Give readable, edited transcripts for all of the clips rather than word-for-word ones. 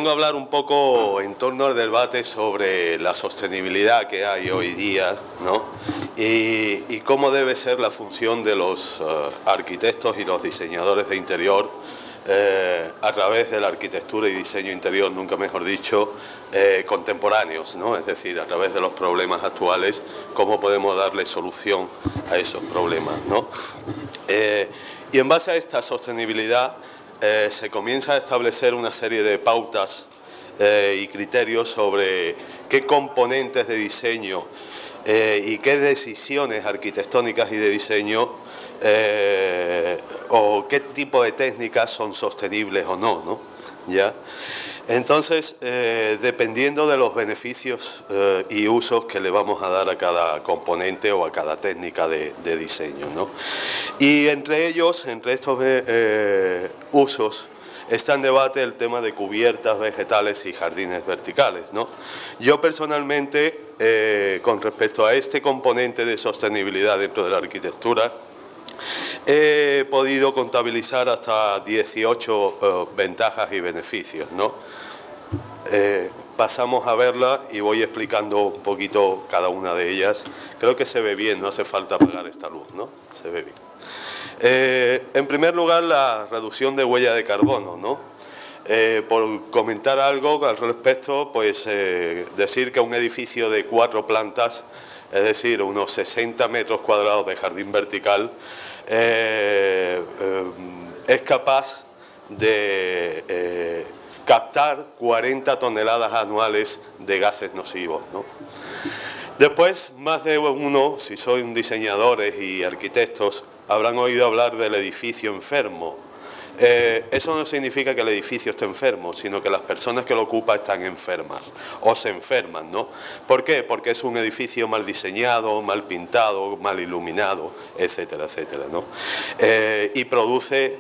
vengo a hablar un poco en torno al debate sobre la sostenibilidad que hay hoy día, ¿no? Y cómo debe ser la función de los arquitectos y los diseñadores de interior a través de la arquitectura y diseño interior, nunca mejor dicho, contemporáneos, ¿no? Es decir, a través de los problemas actuales, cómo podemos darle solución a esos problemas, ¿no? Y en base a esta sostenibilidad se comienza a establecer una serie de pautas y criterios sobre qué componentes de diseño y qué decisiones arquitectónicas y de diseño o qué tipo de técnicas son sostenibles o no, ¿no? ¿Ya? Entonces, dependiendo de los beneficios y usos que le vamos a dar a cada componente o a cada técnica de diseño, ¿no? Y entre ellos, entre estos usos, está en debate el tema de cubiertas vegetales y jardines verticales, ¿no? Yo personalmente, con respecto a este componente de sostenibilidad dentro de la arquitectura, he podido contabilizar hasta 18 ventajas y beneficios, ¿no? Pasamos a verla y voy explicando un poquito cada una de ellas. Creo que se ve bien, no hace falta apagar esta luz, ¿no? Se ve bien. En primer lugar, la reducción de huella de carbono, ¿no? Por comentar algo al respecto, pues decir que un edificio de 4 plantas, es decir, unos 60 metros cuadrados de jardín vertical, es capaz de captar 40 toneladas anuales de gases nocivos, ¿no? Después, más de uno, si son diseñadores y arquitectos, habrán oído hablar del edificio enfermo. Eso no significa que el edificio esté enfermo, sino que las personas que lo ocupan están enfermas o se enferman, ¿no? ¿Por qué? Porque es un edificio mal diseñado, mal pintado, mal iluminado, etcétera, etcétera, ¿no? Y produce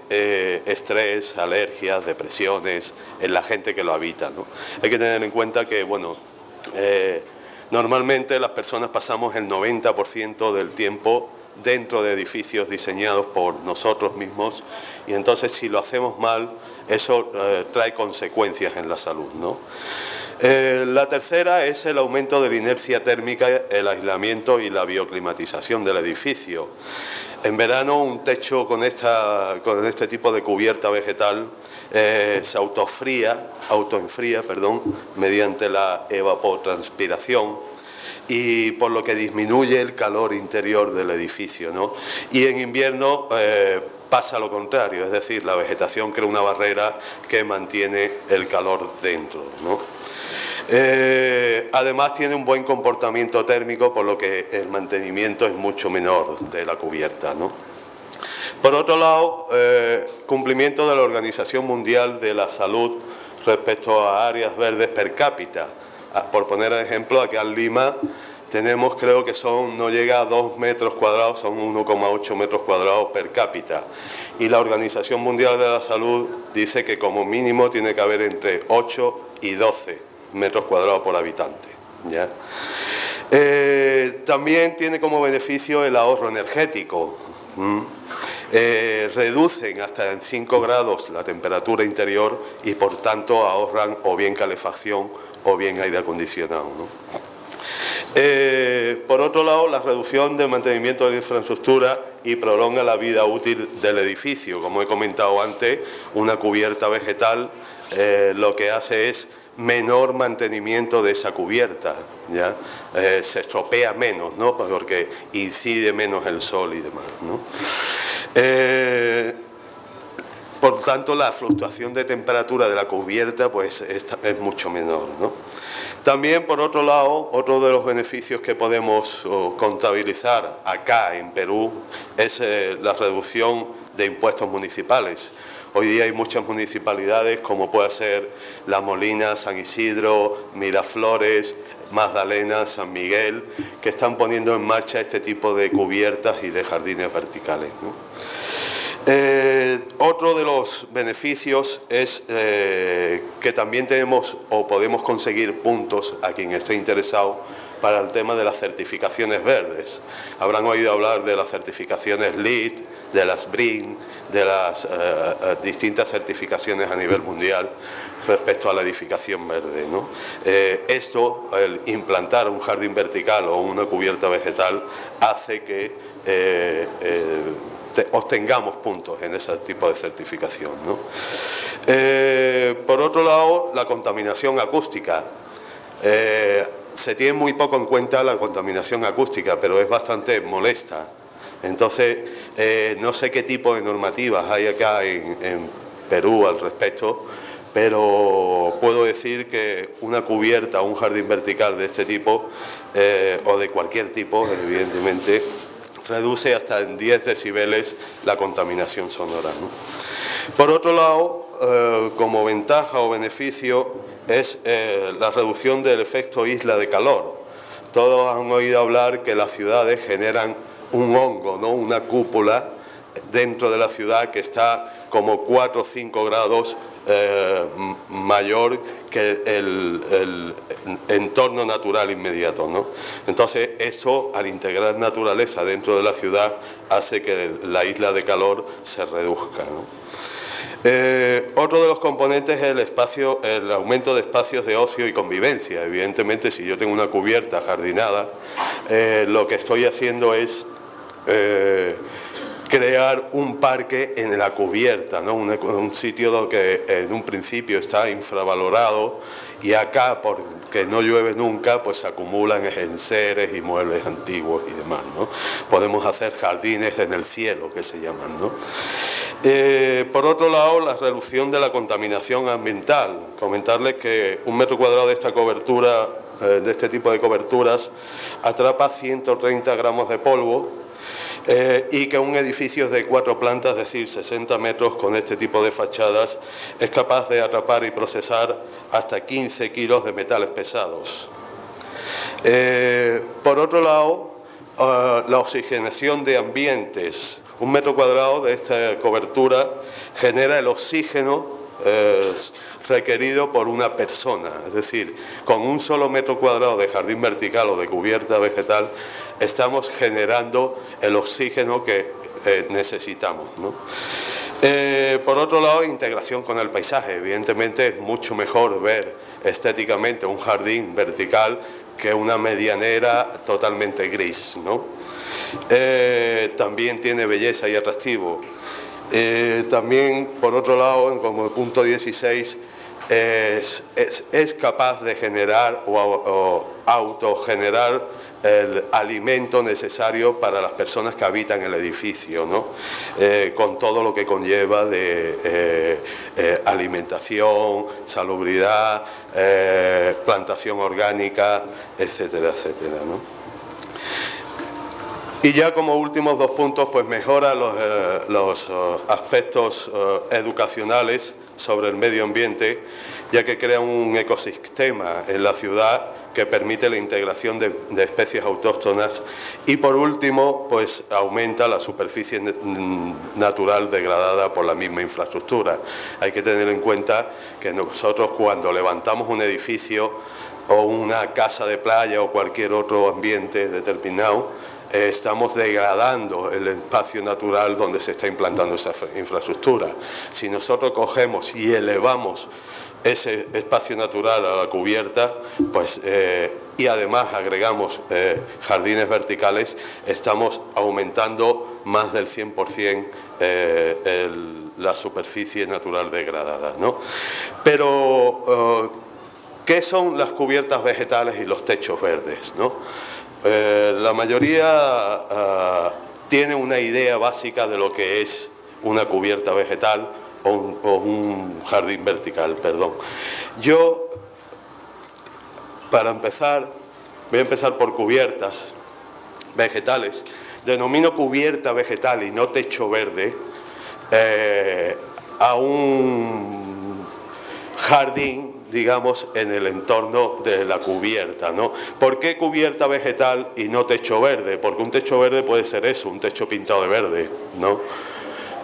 estrés, alergias, depresiones en la gente que lo habita, ¿no? Hay que tener en cuenta que, bueno, normalmente las personas pasamos el 90% del tiempo dentro de edificios diseñados por nosotros mismos, y entonces si lo hacemos mal, eso trae consecuencias en la salud, ¿no? La tercera es el aumento de la inercia térmica, el aislamiento y la bioclimatización del edificio. En verano un techo con este tipo de cubierta vegetal se autoenfría, mediante la evapotranspiración, y por lo que disminuye el calor interior del edificio, ¿no? Y en invierno pasa lo contrario, es decir, la vegetación crea una barrera que mantiene el calor dentro, ¿no? Además tiene un buen comportamiento térmico, por lo que el mantenimiento es mucho menor de la cubierta, ¿no? Por otro lado, cumplimiento de la Organización Mundial de la Salud respecto a áreas verdes per cápita. Por poner ejemplo, aquí en Lima tenemos, creo que no llega a 2 metros cuadrados, son 1,8 metros cuadrados per cápita. Y la Organización Mundial de la Salud dice que como mínimo tiene que haber entre 8 y 12 metros cuadrados por habitante, ¿ya? También tiene como beneficio el ahorro energético. Reducen hasta en 5 grados la temperatura interior y por tanto ahorran o bien calefacción o bien aire acondicionado, ¿no? Por otro lado, la reducción del mantenimiento de la infraestructura y prolonga la vida útil del edificio. Como he comentado antes, una cubierta vegetal lo que hace es menor mantenimiento de esa cubierta, ¿ya? Se estropea menos, ¿no? Porque incide menos el sol y demás, ¿no? Por tanto, la fluctuación de temperatura de la cubierta pues, es mucho menor, ¿no? También, por otro lado, otro de los beneficios que podemos contabilizar acá en Perú es la reducción de impuestos municipales. Hoy día hay muchas municipalidades, como puede ser La Molina, San Isidro, Miraflores, Magdalena, San Miguel, que están poniendo en marcha este tipo de cubiertas y de jardines verticales, ¿no? Otro de los beneficios es que también tenemos o podemos conseguir puntos a quien esté interesado para el tema de las certificaciones verdes. Habrán oído hablar de las certificaciones LEED, de las BREEAM, de las distintas certificaciones a nivel mundial respecto a la edificación verde, ¿no? Esto, el implantar un jardín vertical o una cubierta vegetal, hace que obtengamos puntos en ese tipo de certificación, ¿no? Por otro lado, la contaminación acústica. Se tiene muy poco en cuenta la contaminación acústica, pero es bastante molesta. Entonces, no sé qué tipo de normativas hay acá en Perú al respecto, pero puedo decir que una cubierta o un jardín vertical de este tipo, o de cualquier tipo, evidentemente, reduce hasta en 10 decibeles la contaminación sonora, ¿no? Por otro lado, como ventaja o beneficio, es la reducción del efecto isla de calor. Todos han oído hablar que las ciudades generan un hongo, ¿no? Una cúpula dentro de la ciudad que está como 4 o 5 grados mayor que el entorno natural inmediato, ¿no? Entonces, eso, al integrar naturaleza dentro de la ciudad, hace que la isla de calor se reduzca, ¿no? Otro de los componentes es el aumento de espacios de ocio y convivencia. Evidentemente, si yo tengo una cubierta jardinada, lo que estoy haciendo es crear un parque en la cubierta, ¿no? Un sitio que en un principio está infravalorado, y acá, porque no llueve nunca, pues se acumulan enseres y muebles antiguos y demás, ¿no? Podemos hacer jardines en el cielo, que se llaman, ¿no? Por otro lado, la reducción de la contaminación ambiental. Comentarles que 1 metro cuadrado de esta cobertura, de este tipo de coberturas, atrapa 130 gramos de polvo, y que un edificio de 4 plantas, es decir, 60 metros, con este tipo de fachadas, es capaz de atrapar y procesar hasta 15 kilos de metales pesados. Por otro lado, la oxigenación de ambientes. 1 metro cuadrado de esta cobertura genera el oxígeno requerido por una persona. Es decir, con 1 solo metro cuadrado de jardín vertical o de cubierta vegetal, estamos generando el oxígeno que necesitamos, ¿no? Por otro lado, integración con el paisaje. Evidentemente, es mucho mejor ver estéticamente un jardín vertical que una medianera totalmente gris, ¿no? También tiene belleza y atractivo. También, por otro lado, como punto 16, es capaz de generar o autogenerar el alimento necesario para las personas que habitan el edificio, ¿no? Con todo lo que conlleva de alimentación, salubridad, plantación orgánica, etcétera, etcétera, ¿no? Y ya como últimos 2 puntos, pues mejora los aspectos educacionales sobre el medio ambiente, ya que crea un ecosistema en la ciudad que permite la integración de especies autóctonas, y por último, pues aumenta la superficie natural degradada por la misma infraestructura. Hay que tener en cuenta que nosotros, cuando levantamos un edificio o una casa de playa o cualquier otro ambiente determinado, estamos degradando el espacio natural donde se está implantando esa infraestructura. Si nosotros cogemos y elevamos ese espacio natural a la cubierta, pues, y además agregamos jardines verticales, estamos aumentando más del 100% la superficie natural degradada, ¿no? Pero, ¿qué son las cubiertas vegetales y los techos verdes, ¿no? La mayoría tiene una idea básica de lo que es una cubierta vegetal o un jardín vertical, perdón. Yo, para empezar, voy a empezar por cubiertas vegetales. Denomino cubierta vegetal y no techo verde a un jardín, digamos, en el entorno de la cubierta, ¿no? ¿Por qué cubierta vegetal y no techo verde? Porque un techo verde puede ser eso, un techo pintado de verde, ¿no?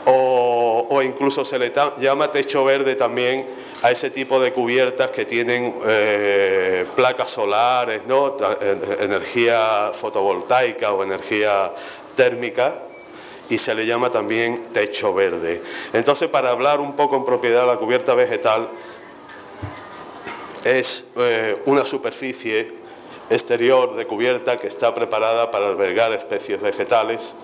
o incluso se le llama techo verde también a ese tipo de cubiertas que tienen placas solares, ¿no? Energía fotovoltaica o energía térmica, y se le llama también techo verde. Entonces, para hablar un poco en propiedad, la cubierta vegetal es una superficie exterior de cubierta que está preparada para albergar especies vegetales,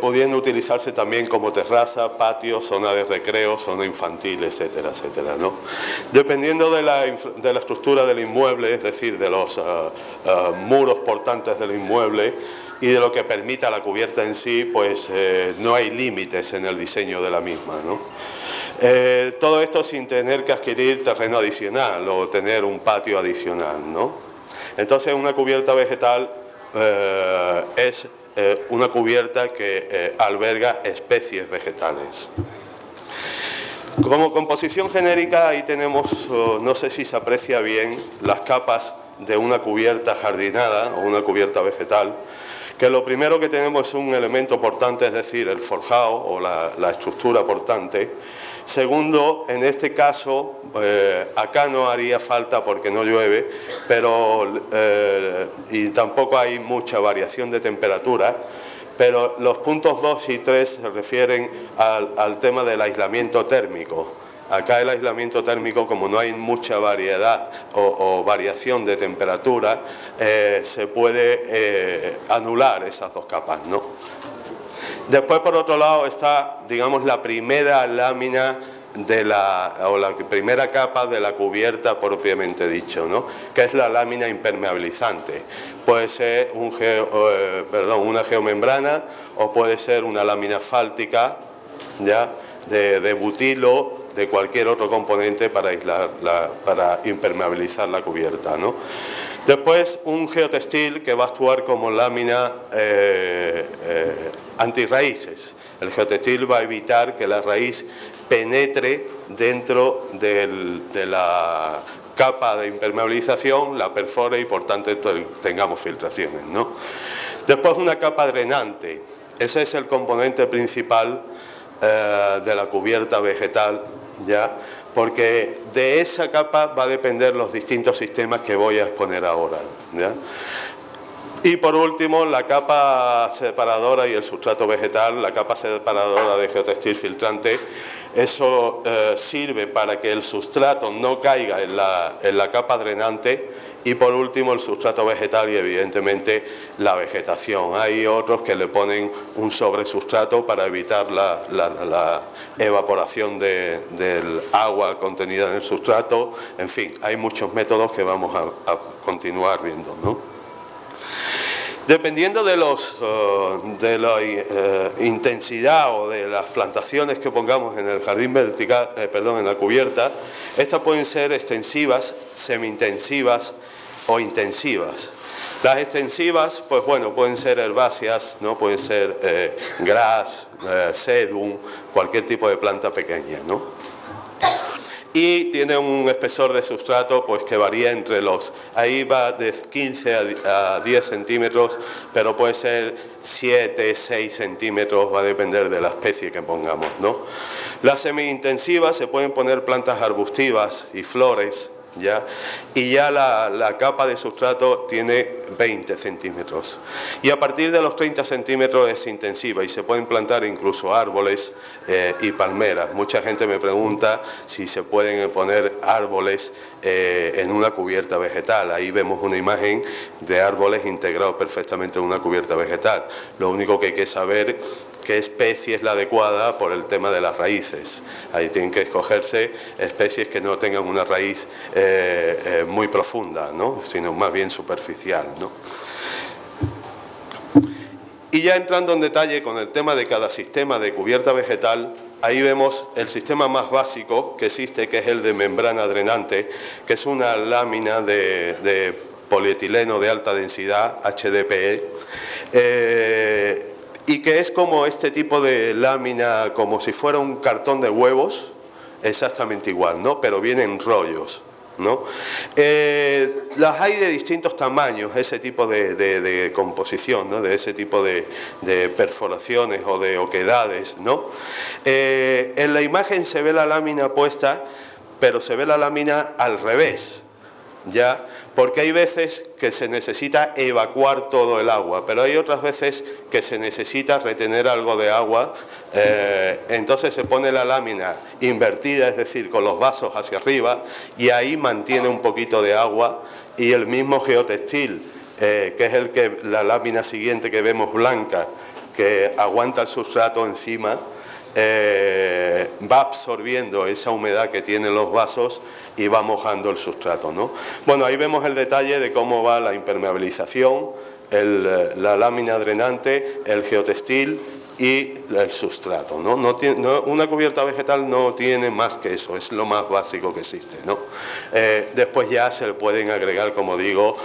pudiendo utilizarse también como terraza, patio, zona de recreo, zona infantil, etcétera, etcétera, ¿no? Dependiendo de la estructura del inmueble, es decir, de los muros portantes del inmueble y de lo que permita la cubierta en sí, pues no hay límites en el diseño de la misma, ¿no? Todo esto sin tener que adquirir terreno adicional o tener un patio adicional, ¿no? Entonces, una cubierta vegetal es una cubierta que alberga especies vegetales. Como composición genérica, ahí tenemos, no sé si se aprecia bien, las capas de una cubierta jardinada o una cubierta vegetal, que lo primero que tenemos es un elemento portante, es decir, el forjado o la estructura portante. Segundo, en este caso, acá no haría falta porque no llueve, y tampoco hay mucha variación de temperatura, pero los puntos 2 y 3 se refieren al tema del aislamiento térmico. Acá el aislamiento térmico, como no hay mucha variedad o variación de temperatura, se puede anular esas dos capas, ¿no? Después, por otro lado, está, digamos, la primera lámina o la primera capa de la cubierta propiamente dicho, ¿no? Que es la lámina impermeabilizante. Puede ser una geomembrana o puede ser una lámina asfáltica, ¿ya? De butilo, de cualquier otro componente para para impermeabilizar la cubierta, ¿no? Después, un geotextil que va a actuar como lámina antirraíces. El geotextil va a evitar que la raíz penetre dentro de la capa de impermeabilización, la perfore y por tanto tengamos filtraciones, ¿no? Después, una capa drenante. Ese es el componente principal de la cubierta vegetal, ¿ya? Porque de esa capa va a depender los distintos sistemas que voy a exponer ahora, ¿ya? Y por último, la capa separadora y el sustrato vegetal, la capa separadora de geotextil filtrante, eso sirve para que el sustrato no caiga en la capa drenante. Y por último, el sustrato vegetal y evidentemente la vegetación. Hay otros que le ponen un sobresustrato para evitar la evaporación del agua contenida en el sustrato. En fin, hay muchos métodos que vamos a continuar viendo, ¿no? Dependiendo de la intensidad o de las plantaciones que pongamos en el jardín vertical, en la cubierta, estas pueden ser extensivas, semi-intensivas o intensivas. Las extensivas, pues bueno, pueden ser herbáceas, ¿no? Pueden ser gras, sedum, cualquier tipo de planta pequeña, ¿no? Y tiene un espesor de sustrato pues que varía ahí va de 15 a 10 centímetros, pero puede ser 7, 6 centímetros, va a depender de la especie que pongamos, ¿no? Las semi-intensivas se pueden poner plantas arbustivas y flores, ¿ya? Y ya la capa de sustrato tiene 20 centímetros. Y a partir de los 30 centímetros es intensiva y se pueden plantar incluso árboles y palmeras. Mucha gente me pregunta si se pueden poner árboles en una cubierta vegetal. Ahí vemos una imagen de árboles integrados perfectamente en una cubierta vegetal. Lo único que hay que saber qué especie es la adecuada por el tema de las raíces. Ahí tienen que escogerse especies que no tengan una raíz muy profunda, ¿no? Sino más bien superficial, ¿no? Y ya entrando en detalle con el tema de cada sistema de cubierta vegetal, ahí vemos el sistema más básico que existe, que es el de membrana drenante, que es una lámina de polietileno de alta densidad, HDPE, y que es como este tipo de lámina, como si fuera un cartón de huevos, exactamente igual, ¿no? Pero viene en rollos, ¿no? Las hay de distintos tamaños, ese tipo de composición, ¿no? De ese tipo de perforaciones o de oquedades, ¿no? En la imagen se ve la lámina puesta, pero se ve la lámina al revés, ¿ya? Porque hay veces que se necesita evacuar todo el agua, pero hay otras veces que se necesita retener algo de agua, entonces se pone la lámina invertida, es decir, con los vasos hacia arriba, y ahí mantiene un poquito de agua, y el mismo geotextil, que es la lámina siguiente que vemos blanca, que aguanta el sustrato encima, va absorbiendo esa humedad que tienen los vasos y va mojando el sustrato, ¿no? Bueno, ahí vemos el detalle de cómo va la impermeabilización, la lámina drenante, el geotextil y el sustrato, ¿no? Una cubierta vegetal no tiene más que eso, es lo más básico que existe, ¿no? Después ya se le pueden agregar, como digo,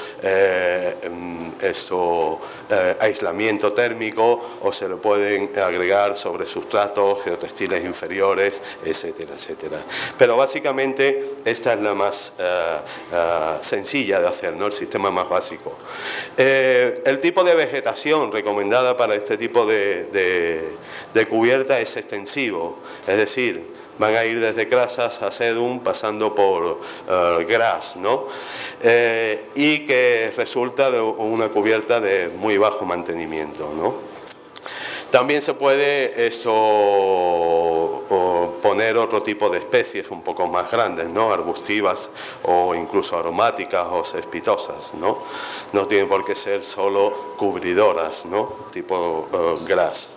aislamiento térmico, o se le pueden agregar sobre sustratos, geotextiles inferiores, etcétera, etcétera. Pero básicamente esta es la más sencilla de hacer, ¿no? El sistema más básico. El tipo de vegetación recomendada para este tipo de cubierta es extensivo, es decir, van a ir desde grasas a sedum pasando por gras, ¿no? Y que resulta de una cubierta de muy bajo mantenimiento, ¿no? También se puede poner otro tipo de especies un poco más grandes, ¿no? Arbustivas o incluso aromáticas o cespitosas, ¿no? No tienen por qué ser solo cubridoras, ¿no? Tipo gras.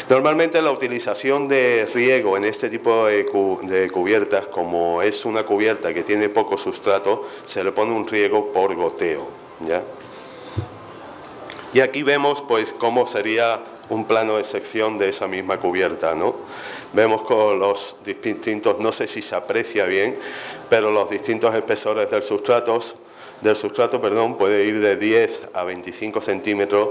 Normalmente la utilización de riego en este tipo de cubiertas, como es una cubierta que tiene poco sustrato, se le pone un riego por goteo, ¿ya? Y aquí vemos pues cómo sería un plano de sección de esa misma cubierta, ¿no? Vemos con los distintos, no sé si se aprecia bien, pero los distintos espesores del sustrato, puede ir de 10 a 25 centímetros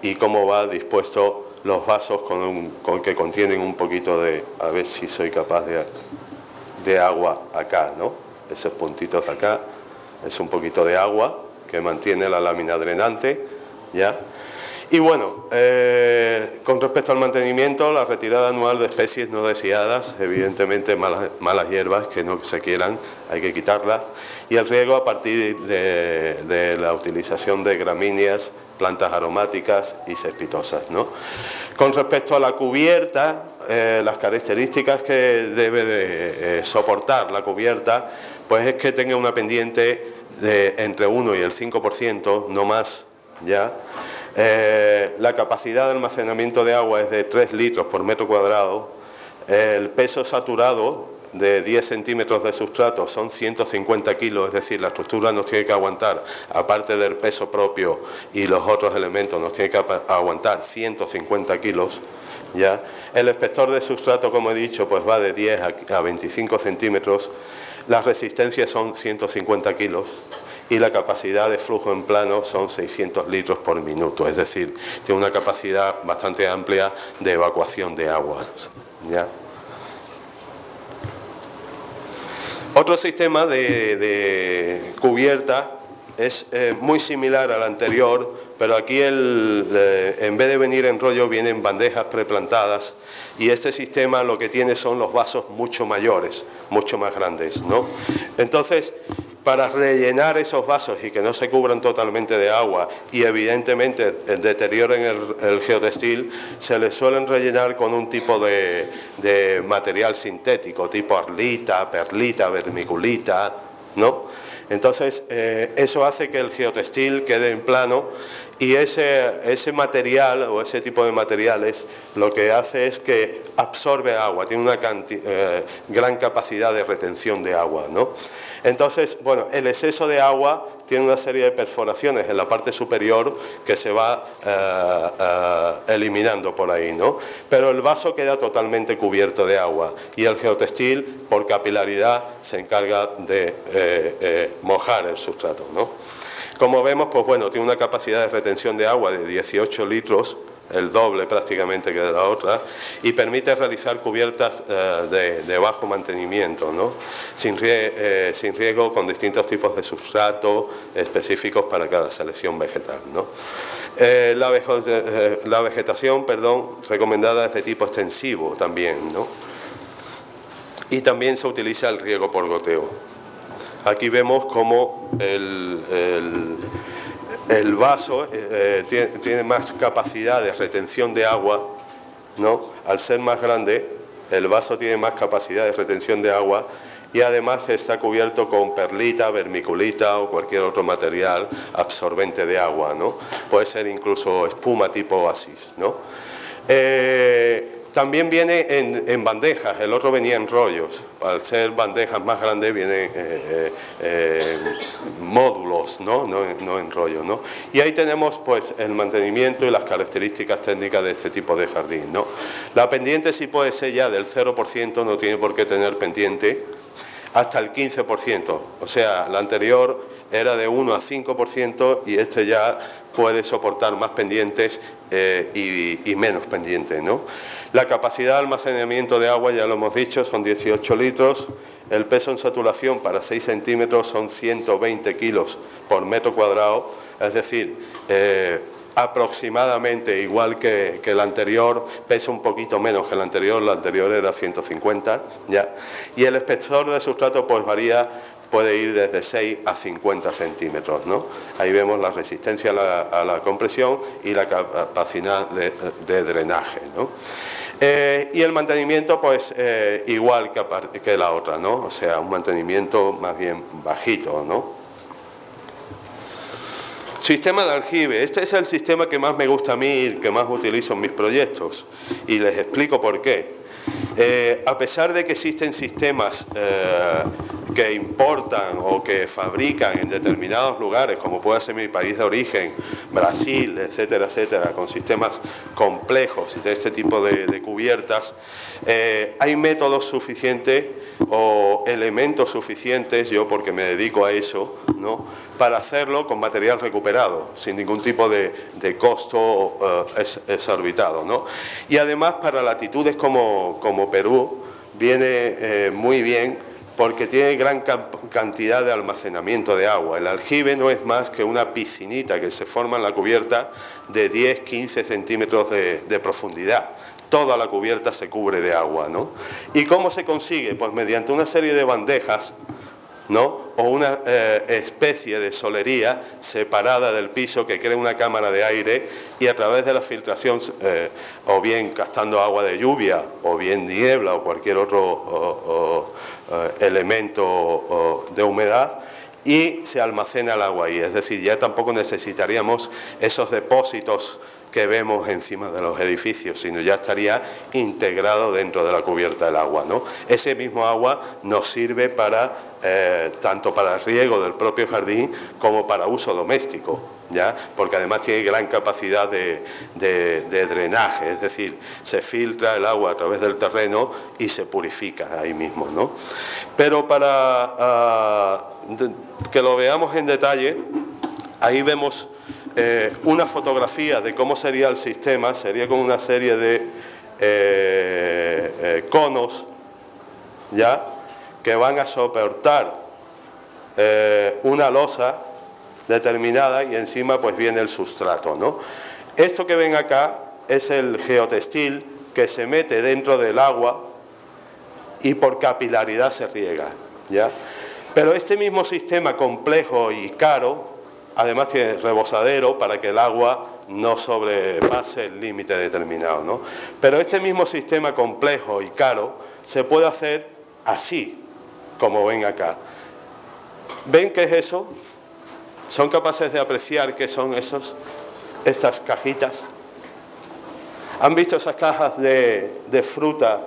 y cómo va dispuesto los vasos con que contienen un poquito de, a ver si soy capaz de agua acá, ¿no? Esos puntitos de acá es un poquito de agua que mantiene la lámina drenante, ¿ya? Y bueno, con respecto al mantenimiento, la retirada anual de especies no deseadas, evidentemente malas hierbas que no se quieran, hay que quitarlas, y el riego a partir de la utilización de gramíneas, plantas aromáticas y cespitosas, ¿no? Con respecto a la cubierta, las características que debe de soportar la cubierta, pues es que tenga una pendiente de entre 1 y el 5%, no más, ¿ya? La capacidad de almacenamiento de agua es de 3 litros por metro cuadrado, el peso saturado de 10 centímetros de sustrato son 150 kilos, es decir, la estructura nos tiene que aguantar, aparte del peso propio y los otros elementos, nos tiene que aguantar 150 kilos, ¿ya? El espesor de sustrato, como he dicho, pues va de 10 a 25 centímetros, las resistencias son 150 kilos y la capacidad de flujo en plano son 600 litros por minuto, es decir, tiene una capacidad bastante amplia de evacuación de agua, ¿ya? Otro sistema de cubierta es muy similar al anterior, pero aquí en vez de venir en rollo vienen bandejas preplantadas, y este sistema lo que tiene son los vasos mucho mayores, mucho más grandes, ¿no? Entonces, para rellenar esos vasos y que no se cubran totalmente de agua y evidentemente deterioren el geotextil, se les suelen rellenar con un tipo de material sintético, tipo arlita, perlita, vermiculita, ¿no? Entonces, eso hace que el geotextil quede en plano, y ese material o ese tipo de materiales lo que hace es que absorbe agua, tiene una gran capacidad de retención de agua, ¿no? Entonces, bueno, el exceso de agua tiene una serie de perforaciones en la parte superior que se va eliminando por ahí, ¿no? Pero el vaso queda totalmente cubierto de agua y el geotextil, por capilaridad, se encarga de mojar el sustrato, ¿no? Como vemos, pues bueno, tiene una capacidad de retención de agua de 18 litros el doble prácticamente que de la otra, y permite realizar cubiertas de bajo mantenimiento, ¿no? sin riesgo, con distintos tipos de sustrato específicos para cada selección vegetal, ¿no? La vegetación, recomendada es de tipo extensivo también, ¿no? Y también se utiliza el riego por goteo. Aquí vemos cómo el vaso tiene más capacidad de retención de agua, ¿no? Al ser más grande, el vaso tiene más capacidad de retención de agua y además está cubierto con perlita, vermiculita o cualquier otro material absorbente de agua, ¿no? Puede ser incluso espuma tipo oasis, ¿no? También viene en bandejas, el otro venía en rollos. Al ser bandejas más grandes vienen módulos, ¿no? No en rollos, ¿no? Y ahí tenemos pues el mantenimiento y las características técnicas de este tipo de jardín, ¿no? La pendiente sí puede ser ya del 0%, no tiene por qué tener pendiente, hasta el 15%. O sea, la anterior era de 1 a 5% y este ya puede soportar más pendientes y menos pendientes, ¿no? La capacidad de almacenamiento de agua, ya lo hemos dicho, son 18 litros. El peso en saturación para 6 centímetros son 120 kilos por metro cuadrado, es decir, aproximadamente igual que el anterior, pesa un poquito menos que el anterior era 150, ¿ya? Y el espesor de sustrato pues varía, puede ir desde 6 a 50 centímetros, ¿no? Ahí vemos la resistencia a la compresión y la capacidad de drenaje, ¿no? Y el mantenimiento, pues, igual que la otra, ¿no? O sea, un mantenimiento más bien bajito, ¿no? Sistema de aljibe. Este es el sistema que más me gusta a mí, que más utilizo en mis proyectos. Y les explico por qué. A pesar de que existen sistemas que importan o que fabrican en determinados lugares, como puede ser mi país de origen, Brasil, etcétera, etcétera, con sistemas complejos de este tipo de cubiertas, hay métodos suficientes o elementos suficientes, yo porque me dedico a eso, ¿no?, para hacerlo con material recuperado, sin ningún tipo de costo exorbitado, ¿no? Y además para latitudes como Perú viene muy bien porque tiene gran cantidad de almacenamiento de agua. El aljibe no es más que una piscinita que se forma en la cubierta de 10-15 centímetros de profundidad. Toda la cubierta se cubre de agua, ¿no? ¿Y cómo se consigue? Pues mediante una serie de bandejas, ¿no?, o una especie de solería separada del piso que crea una cámara de aire y a través de la filtración, o bien captando agua de lluvia, o bien niebla o cualquier otro elemento de humedad, y se almacena el agua ahí. Es decir, ya tampoco necesitaríamos esos depósitos que vemos encima de los edificios, sino ya estaría integrado dentro de la cubierta del agua, ¿no? Ese mismo agua nos sirve para tanto para el riego del propio jardín como para uso doméstico, ¿ya? Porque además tiene gran capacidad de drenaje, es decir, se filtra el agua a través del terreno y se purifica ahí mismo, ¿no? Pero para que lo veamos en detalle, ahí vemos una fotografía de cómo sería el sistema. Sería con una serie de conos, ¿ya?, que van a soportar una losa determinada y encima pues viene el sustrato, ¿no? Esto que ven acá es el geotextil que se mete dentro del agua y por capilaridad se riega, ¿ya? Pero este mismo sistema complejo y caro, además tiene rebosadero para que el agua no sobrepase el límite determinado, ¿no? Pero este mismo sistema complejo y caro se puede hacer así, como ven acá. ¿Ven qué es eso? ¿Son capaces de apreciar qué son estas cajitas? ¿Han visto esas cajas de fruta,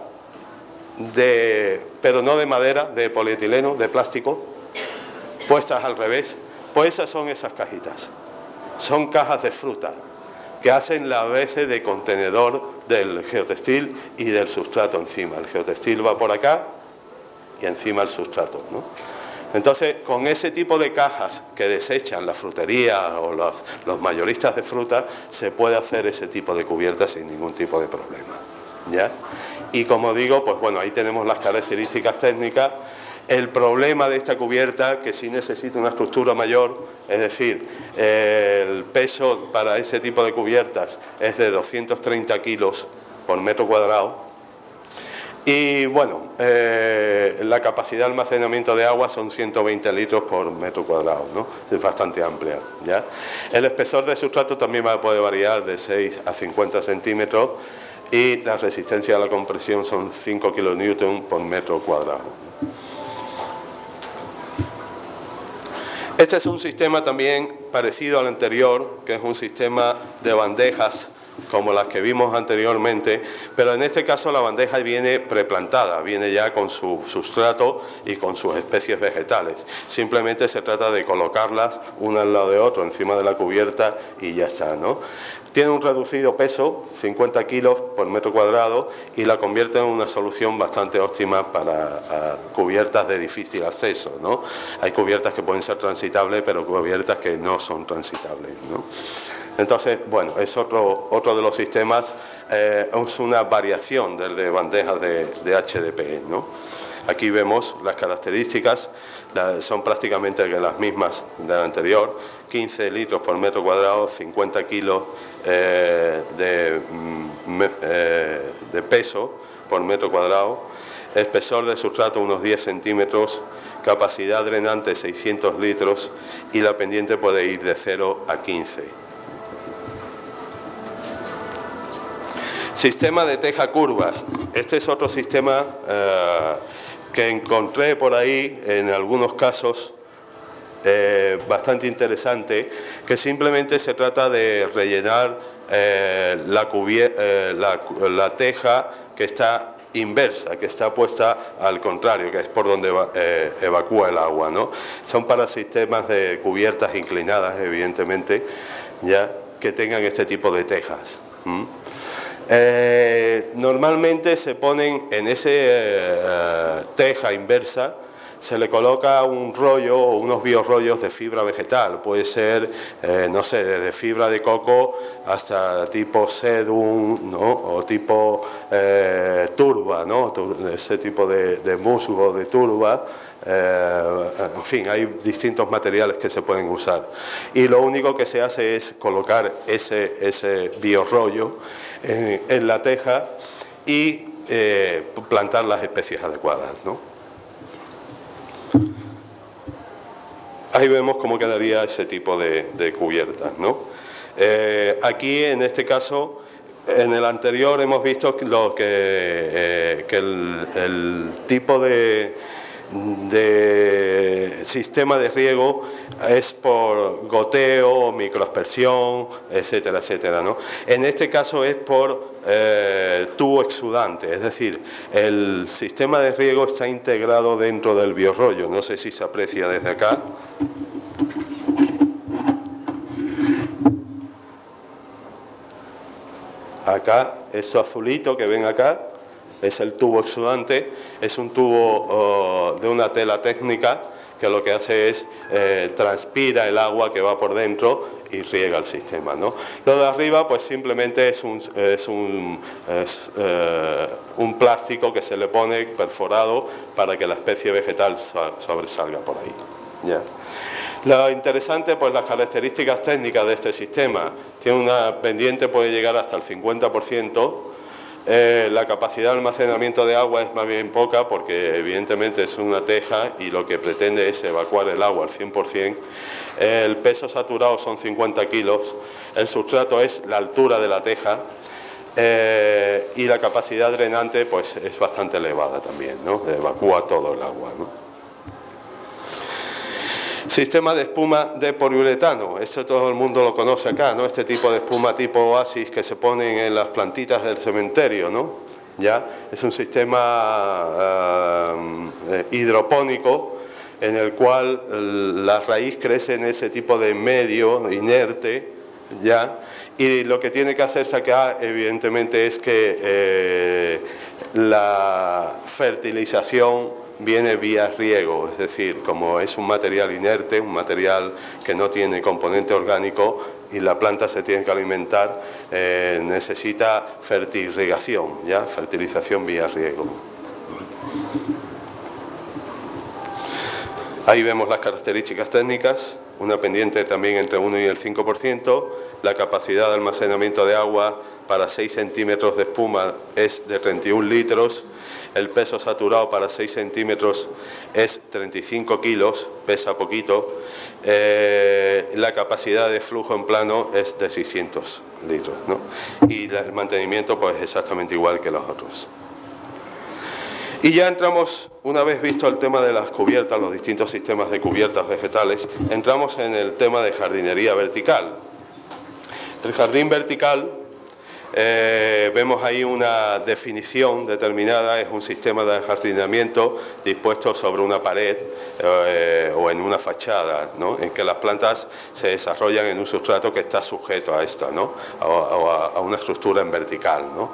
pero no de madera, de polietileno, de plástico, puestas al revés? Pues esas son esas cajitas. Son cajas de fruta que hacen la base de contenedor del geotextil y del sustrato encima. El geotextil va por acá y encima el sustrato, ¿no? Entonces, con ese tipo de cajas que desechan las fruterías o los mayoristas de fruta, se puede hacer ese tipo de cubiertas sin ningún tipo de problema, ¿ya? Y como digo, pues bueno, ahí tenemos las características técnicas. El problema de esta cubierta, que sí necesita una estructura mayor, es decir, el peso para ese tipo de cubiertas es de 230 kilos por metro cuadrado. Y bueno, la capacidad de almacenamiento de agua son 120 litros por metro cuadrado, ¿no? Es bastante amplia, ¿ya? El espesor de sustrato también va a poder variar de 6 a 50 centímetros y la resistencia a la compresión son 5 kilonewton por metro cuadrado. Este es un sistema también parecido al anterior, que es un sistema de bandejas como las que vimos anteriormente, pero en este caso la bandeja viene preplantada, viene ya con su sustrato y con sus especies vegetales. Simplemente se trata de colocarlas una al lado de otra encima de la cubierta y ya está, ¿no? Tiene un reducido peso, 50 kilos por metro cuadrado, y la convierte en una solución bastante óptima para cubiertas de difícil acceso, ¿no? Hay cubiertas que pueden ser transitables, pero cubiertas que no son transitables, ¿no? Entonces, bueno, es otro de los sistemas, es una variación del de bandejas de HDPE, ¿no? Aquí vemos las características, son prácticamente las mismas del anterior, 15 litros por metro cuadrado, 50 kilos de peso por metro cuadrado, espesor de sustrato unos 10 centímetros, capacidad drenante 600 litros y la pendiente puede ir de 0 a 15. Sistema de teja curvas. Este es otro sistema que encontré por ahí en algunos casos bastante interesante, que simplemente se trata de rellenar la teja que está inversa, que está puesta al contrario, que es por donde evacúa el agua, ¿no? Son para sistemas de cubiertas inclinadas, evidentemente, ya que tengan este tipo de tejas. Normalmente se ponen en esa teja inversa, se le coloca un rollo o unos biorrollos de fibra vegetal, puede ser, no sé, desde fibra de coco hasta tipo sedum, ¿no? O tipo turba, ¿no? Ese tipo de musgo de turba. En fin, hay distintos materiales que se pueden usar y lo único que se hace es colocar ese biorrollo en la teja y plantar las especies adecuadas, ¿no? Ahí vemos cómo quedaría ese tipo de cubiertas, ¿no? Aquí en este caso, en el anterior hemos visto que el tipo de sistema de riego es por goteo, microaspersión, etcétera, etcétera, ¿no? En este caso es por tubo exudante, es decir, el sistema de riego está integrado dentro del biorrollo, no sé si se aprecia desde acá. Acá, esto azulito que ven acá, es el tubo exudante, es un tubo de una tela técnica que lo que hace es transpira el agua que va por dentro y riega el sistema, ¿no? Lo de arriba pues simplemente es un plástico que se le pone perforado para que la especie vegetal sobresalga por ahí, ¿ya? Lo interesante, pues las características técnicas de este sistema, tiene una pendiente, puede llegar hasta el 50%, la capacidad de almacenamiento de agua es más bien poca porque evidentemente es una teja y lo que pretende es evacuar el agua al 100%, el peso saturado son 50 kilos, el sustrato es la altura de la teja y la capacidad drenante pues es bastante elevada también, ¿no? Evacúa todo el agua, ¿no? Sistema de espuma de poliuretano, esto todo el mundo lo conoce acá, ¿no? Este tipo de espuma tipo oasis que se ponen en las plantitas del cementerio, ¿no? ¿Ya? Es un sistema hidropónico en el cual la raíz crece en ese tipo de medio inerte, ¿ya? Y lo que tiene que hacerse acá evidentemente es que la fertilización viene vía riego, es decir, como es un material inerte, un material que no tiene componente orgánico y la planta se tiene que alimentar, necesita fertirrigación, ¿ya? Fertilización vía riego. Ahí vemos las características técnicas, una pendiente también entre 1 y el 5%, la capacidad de almacenamiento de agua para 6 centímetros de espuma es de 31 litros, el peso saturado para 6 centímetros es 35 kilos, pesa poquito, la capacidad de flujo en plano es de 600 litros, ¿no? Y el mantenimiento pues exactamente igual que los otros. Y ya entramos, una vez visto el tema de las cubiertas, los distintos sistemas de cubiertas vegetales, entramos en el tema de jardinería vertical. El jardín vertical, vemos ahí una definición determinada, es un sistema de ajardinamiento dispuesto sobre una pared o en una fachada, ¿no? En que las plantas se desarrollan en un sustrato que está sujeto a esta, ¿no? a una estructura en vertical, ¿no?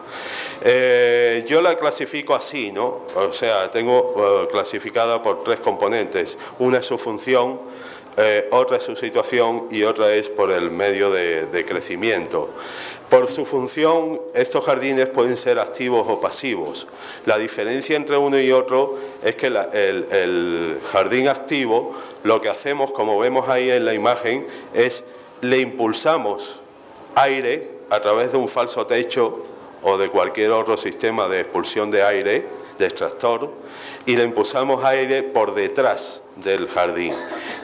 Yo la clasifico así, ¿no? O sea, tengo clasificada por 3 componentes. Una es su función, otra es su situación y otra es por el medio de crecimiento. Por su función, estos jardines pueden ser activos o pasivos. La diferencia entre uno y otro es que el jardín activo, lo que hacemos, como vemos ahí en la imagen, es le impulsamos aire a través de un falso techo o de cualquier otro sistema de expulsión de aire, de extractor, y le impulsamos aire por detrás del jardín.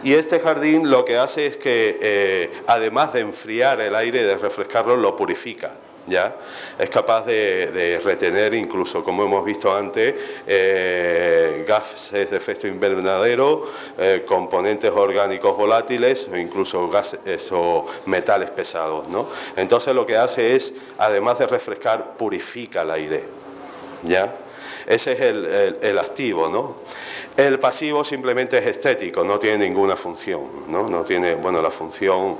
Y este jardín lo que hace es que, además de enfriar el aire y de refrescarlo, lo purifica, ¿ya? Es capaz de retener, incluso como hemos visto antes, gases de efecto invernadero, componentes orgánicos volátiles o incluso gases o metales pesados, ¿no? Entonces lo que hace es, además de refrescar, purifica el aire, ¿ya? Ese es el activo, ¿no? El pasivo simplemente es estético, no tiene ninguna función, ¿no? No tiene, bueno, la función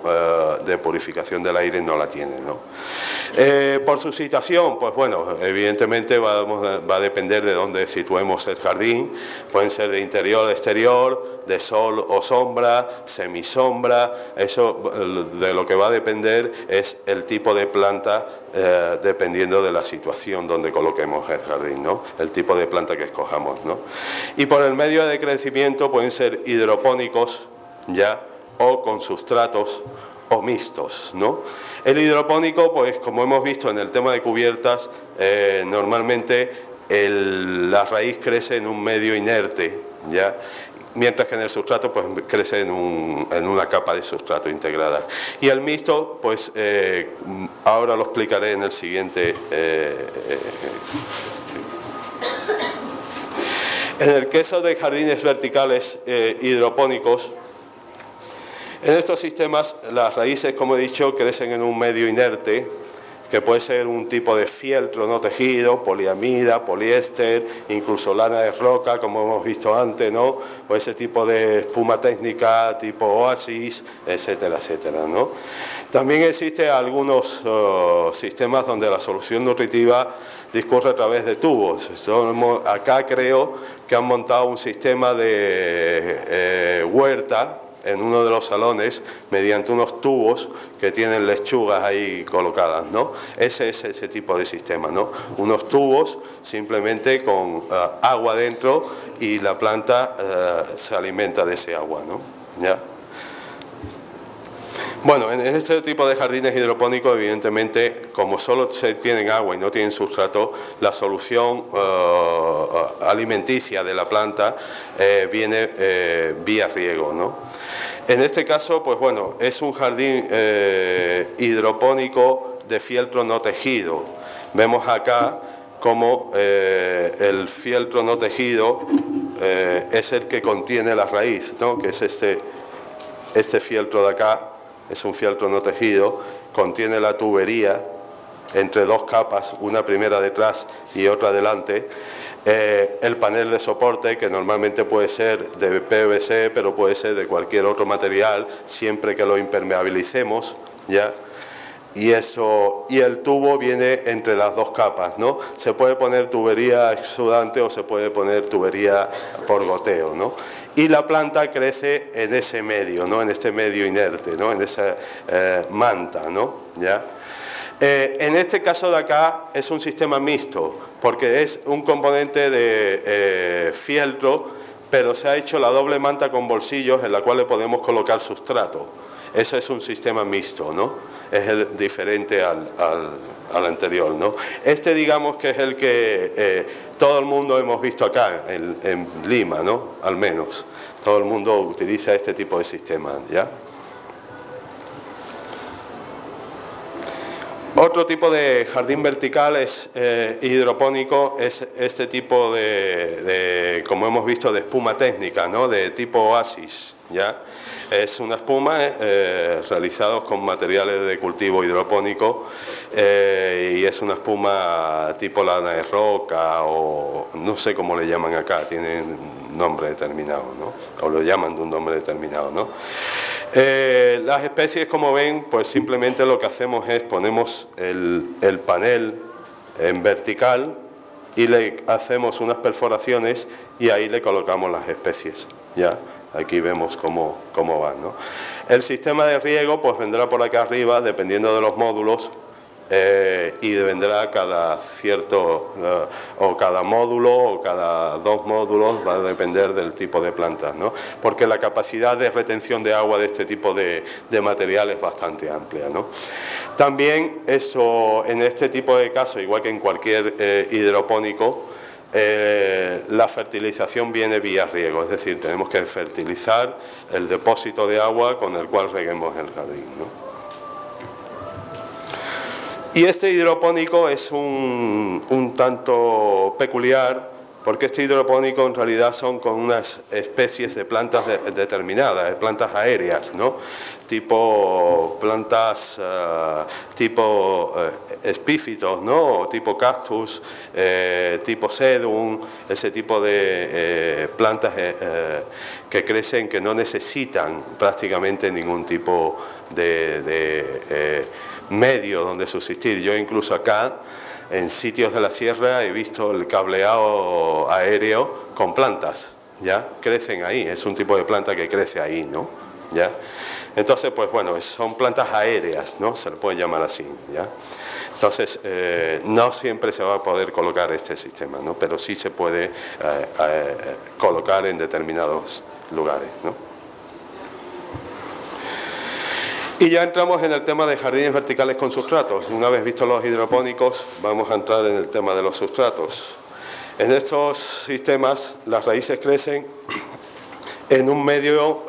de purificación del aire no la tiene, ¿no? Por su situación, pues bueno, evidentemente va a depender de dónde situemos el jardín. Pueden ser de interior a exterior, de sol o sombra, semisombra. Eso de lo que va a depender es el tipo de planta, dependiendo de la situación donde coloquemos el jardín, ¿no? El tipo de planta que escojamos, ¿no? Y por el medio de crecimiento pueden ser hidropónicos, ¿ya? O con sustratos o mixtos, ¿no? El hidropónico, pues como hemos visto en el tema de cubiertas, normalmente la raíz crece en un medio inerte, ¿ya? Mientras que en el sustrato pues crece en una capa de sustrato integrada. Y el mixto, pues ahora lo explicaré en el siguiente. En el caso de jardines verticales hidropónicos, en estos sistemas las raíces, como he dicho, crecen en un medio inerte, que puede ser un tipo de fieltro no tejido, poliamida, poliéster, incluso lana de roca, como hemos visto antes, ¿no? O ese tipo de espuma técnica tipo oasis, etcétera, etcétera, ¿no? También existen algunos sistemas donde la solución nutritiva discurre a través de tubos. Acá creo que han montado un sistema de huerta en uno de los salones mediante unos tubos que tienen lechugas ahí colocadas, ¿no? Ese es ese tipo de sistema, ¿no? Unos tubos simplemente con agua dentro y la planta se alimenta de ese agua, ¿no? ¿Ya? Bueno, en este tipo de jardines hidropónicos, evidentemente, como solo se tienen agua y no tienen sustrato, la solución alimenticia de la planta viene vía riego, ¿no? En este caso, pues bueno, es un jardín hidropónico de fieltro no tejido. Vemos acá cómo el fieltro no tejido es el que contiene la raíz, ¿no? Que es este fieltro de acá. Es un fieltro no tejido, contiene la tubería entre 2 capas, una primera detrás y otra delante, el panel de soporte, que normalmente puede ser de PVC, pero puede ser de cualquier otro material, siempre que lo impermeabilicemos, ¿ya? y el tubo viene entre las dos capas, ¿no? Se puede poner tubería exudante o se puede poner tubería por goteo, ¿no? Y la planta crece en ese medio, ¿no? En este medio inerte, ¿no? En esa manta, ¿no? ¿Ya? En este caso de acá es un sistema mixto, porque es un componente de fieltro, pero se ha hecho la doble manta con bolsillos en la cual le podemos colocar sustrato. Eso es un sistema mixto, ¿no? Es el diferente al anterior, ¿no? Este, digamos que es el que todo el mundo hemos visto acá, en Lima, ¿no? Al menos. Todo el mundo utiliza este tipo de sistema, ¿ya? Otro tipo de jardín vertical es hidropónico, es este tipo de, como hemos visto, de espuma técnica, ¿no? De tipo oasis, ¿ya? Es una espuma realizada con materiales de cultivo hidropónico y es una espuma tipo lana de roca o no sé cómo le llaman acá, tiene un nombre determinado, ¿no? O lo llaman de un nombre determinado, ¿no? Las especies, como ven, pues simplemente lo que hacemos es ponemos el panel en vertical y le hacemos unas perforaciones y ahí le colocamos las especies, ¿ya? Aquí vemos cómo van, ¿no? El sistema de riego pues vendrá por acá arriba, dependiendo de los módulos, y vendrá cada cierto, o cada módulo o cada dos módulos, va a depender del tipo de plantas, ¿no? Porque la capacidad de retención de agua de este tipo de material es bastante amplia, ¿no? También eso, en este tipo de casos, igual que en cualquier hidropónico, la fertilización viene vía riego, es decir, tenemos que fertilizar el depósito de agua con el cual reguemos el jardín, ¿no? Y este hidropónico es un tanto peculiar, porque este hidropónico en realidad son con unas especies de plantas determinadas, de plantas aéreas, ¿no? Tipo plantas tipo espífitos, ¿no? O tipo cactus, tipo sedum, ese tipo de plantas que crecen, que no necesitan prácticamente ningún tipo de medio donde subsistir. Yo incluso acá, en sitios de la sierra, he visto el cableado aéreo con plantas, ¿ya? Crecen ahí, es un tipo de planta que crece ahí, ¿no? ¿Ya? Entonces, pues bueno, son plantas aéreas, ¿no? Se le puede llamar así, ¿ya? Entonces, no siempre se va a poder colocar este sistema, ¿no? Pero sí se puede colocar en determinados lugares, ¿no? Y ya entramos en el tema de jardines verticales con sustratos. Una vez vistos los hidropónicos, vamos a entrar en el tema de los sustratos. En estos sistemas, las raíces crecen en un medio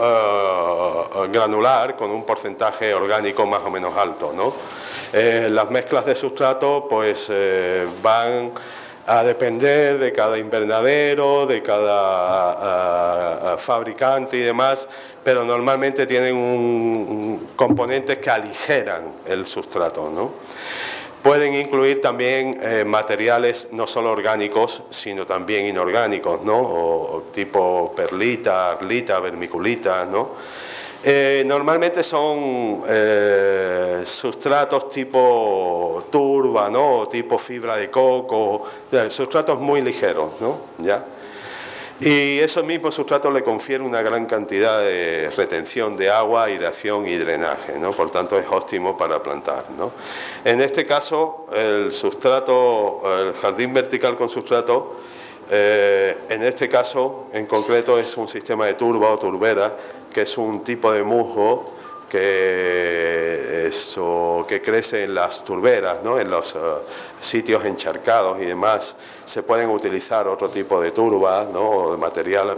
granular con un porcentaje orgánico más o menos alto, ¿no? Las mezclas de sustrato pues van a depender de cada invernadero, de cada fabricante y demás, pero normalmente tienen componentes que aligeran el sustrato, ¿no? Pueden incluir también materiales no solo orgánicos, sino también inorgánicos, ¿no? O tipo perlita, arlita, vermiculita, ¿no? Normalmente son sustratos tipo turba, ¿no? O tipo fibra de coco, sustratos muy ligeros, ¿no? ¿Ya? Y esos mismos sustratos le confieren una gran cantidad de retención de agua, aireación y drenaje, ¿no? Por tanto es óptimo para plantar, ¿no? En este caso, el sustrato, el jardín vertical con sustrato, en este caso en concreto es un sistema de turba o turbera, que es un tipo de musgo que crece en las turberas, ¿no? En los sitios encharcados y demás. Se pueden utilizar otro tipo de turba, ¿no? O de material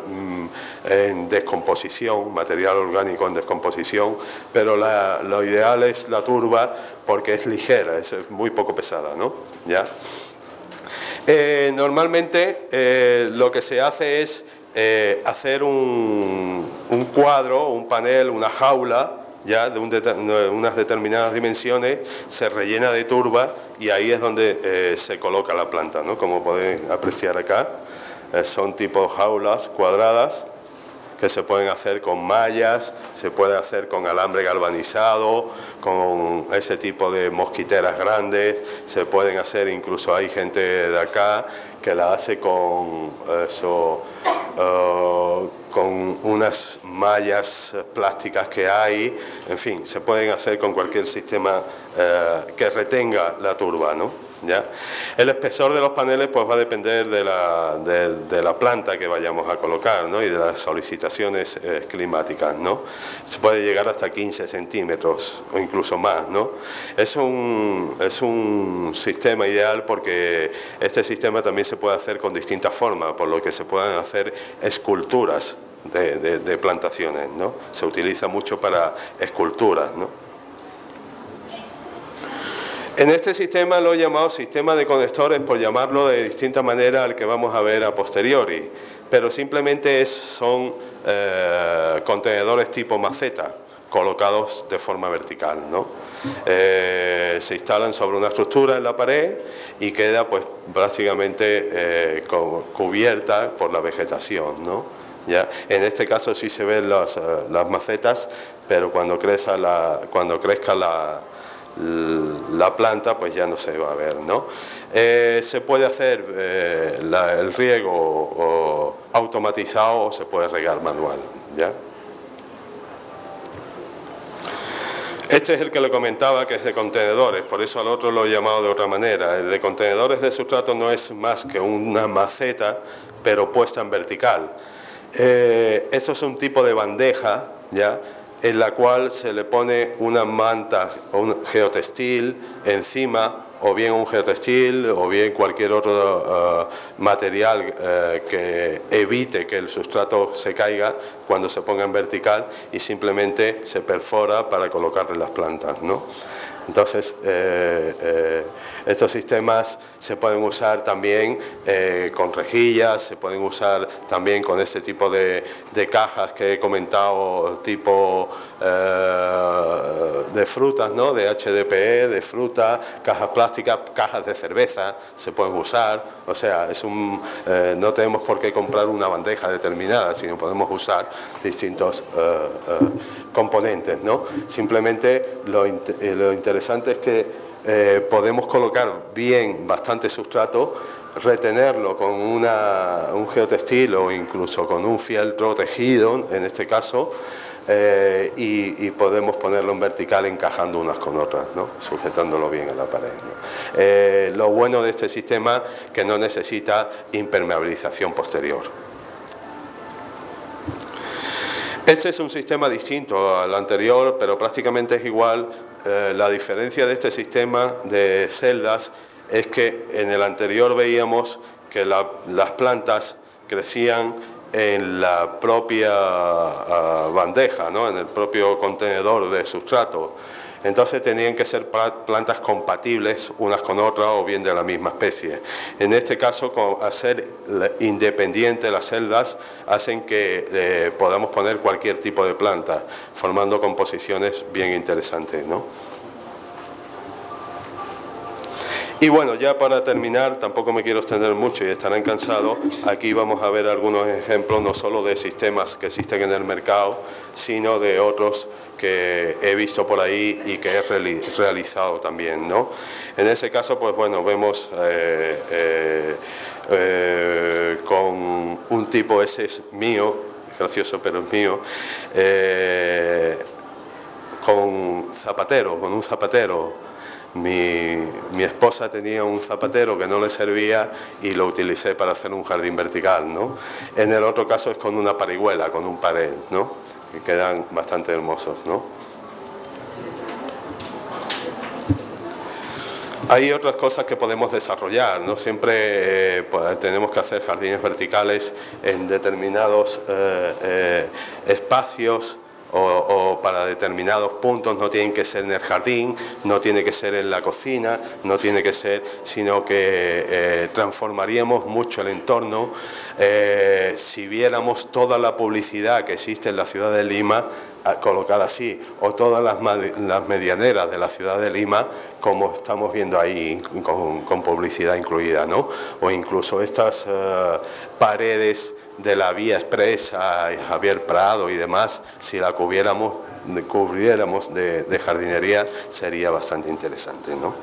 en descomposición, material orgánico en descomposición, pero lo ideal es la turba porque es ligera, es muy poco pesada, ¿no? ¿Ya? Normalmente lo que se hace es hacer un cuadro, un panel, una jaula, ya de unas determinadas dimensiones, se rellena de turba y ahí es donde se coloca la planta, ¿no? Como pueden apreciar acá, son tipo jaulas cuadradas que se pueden hacer con mallas, se puede hacer con alambre galvanizado, con ese tipo de mosquiteras grandes, se pueden hacer, incluso hay gente de acá que la hace con eso, con unas mallas plásticas que hay, en fin, se pueden hacer con cualquier sistema que retenga la turba, ¿no? ¿Ya? El espesor de los paneles pues va a depender de la planta que vayamos a colocar, ¿no? Y de las solicitaciones climáticas, ¿no? Se puede llegar hasta 15 centímetros o incluso más, ¿no? Es un sistema ideal porque este sistema también se puede hacer con distintas formas, por lo que se pueden hacer esculturas de plantaciones, ¿no? Se utiliza mucho para esculturas, ¿no? En este sistema lo he llamado sistema de conectores, por llamarlo de distinta manera al que vamos a ver a posteriori, pero simplemente son contenedores tipo maceta, colocados de forma vertical, ¿no? Se instalan sobre una estructura en la pared y queda pues prácticamente cubierta por la vegetación, ¿no? ¿Ya? En este caso sí se ven las macetas, pero cuando crezca la planta pues ya no se va a ver, ¿no? Se puede hacer el riego automatizado o se puede regar manual, ¿ya? Este es el que le comentaba, que es de contenedores, por eso al otro lo he llamado de otra manera. El de contenedores de sustrato no es más que una maceta, pero puesta en vertical. Esto es un tipo de bandeja, ¿ya?, en la cual se le pone una manta o un geotextil encima, o bien un geotextil o bien cualquier otro material que evite que el sustrato se caiga cuando se ponga en vertical, y simplemente se perfora para colocarle las plantas, ¿no? Entonces, estos sistemas se pueden usar también con rejillas, se pueden usar también con este tipo de cajas que he comentado, tipo de frutas, ¿no? De HDPE, de fruta, cajas plásticas, cajas de cerveza, se pueden usar. O sea, no tenemos por qué comprar una bandeja determinada, sino podemos usar distintos componentes, ¿no? Simplemente lo interesante es que podemos colocar bien bastante sustrato, retenerlo con un geotextil o incluso con un fieltro tejido, en este caso, y podemos ponerlo en vertical encajando unas con otras, ¿no? Sujetándolo bien a la pared, ¿no? Lo bueno de este sistema es que no necesita impermeabilización posterior. Este es un sistema distinto al anterior, pero prácticamente es igual. La diferencia de este sistema de celdas es que en el anterior veíamos que las plantas crecían en la propia bandeja, ¿no? En el propio contenedor de sustrato. Entonces tenían que ser plantas compatibles unas con otras o bien de la misma especie. En este caso, al ser independientes las celdas, hacen que podamos poner cualquier tipo de planta, formando composiciones bien interesantes, ¿no? Y bueno, ya para terminar, tampoco me quiero extender mucho y estarán cansados. Aquí vamos a ver algunos ejemplos, no solo de sistemas que existen en el mercado, sino de otros que he visto por ahí y que he realizado también, ¿no? En ese caso, pues bueno, vemos con un tipo, ese es mío, gracioso pero es mío, con un zapatero. Mi esposa tenía un zapatero que no le servía y lo utilicé para hacer un jardín vertical, ¿no? En el otro caso es con una parihuela, con un pared, ¿no? Que quedan bastante hermosos, ¿no? Hay otras cosas que podemos desarrollar, ¿no? Siempre pues, tenemos que hacer jardines verticales en determinados espacios, o para determinados puntos. No tienen que ser en el jardín, no tiene que ser en la cocina, no tiene que ser, sino que transformaríamos mucho el entorno. Si viéramos toda la publicidad que existe en la ciudad de Lima colocada así, o todas las medianeras de la ciudad de Lima, como estamos viendo ahí, con publicidad incluida, ¿no? O incluso estas paredes de la vía expresa, Javier Prado y demás, si la cubriéramos de jardinería, sería bastante interesante, ¿no?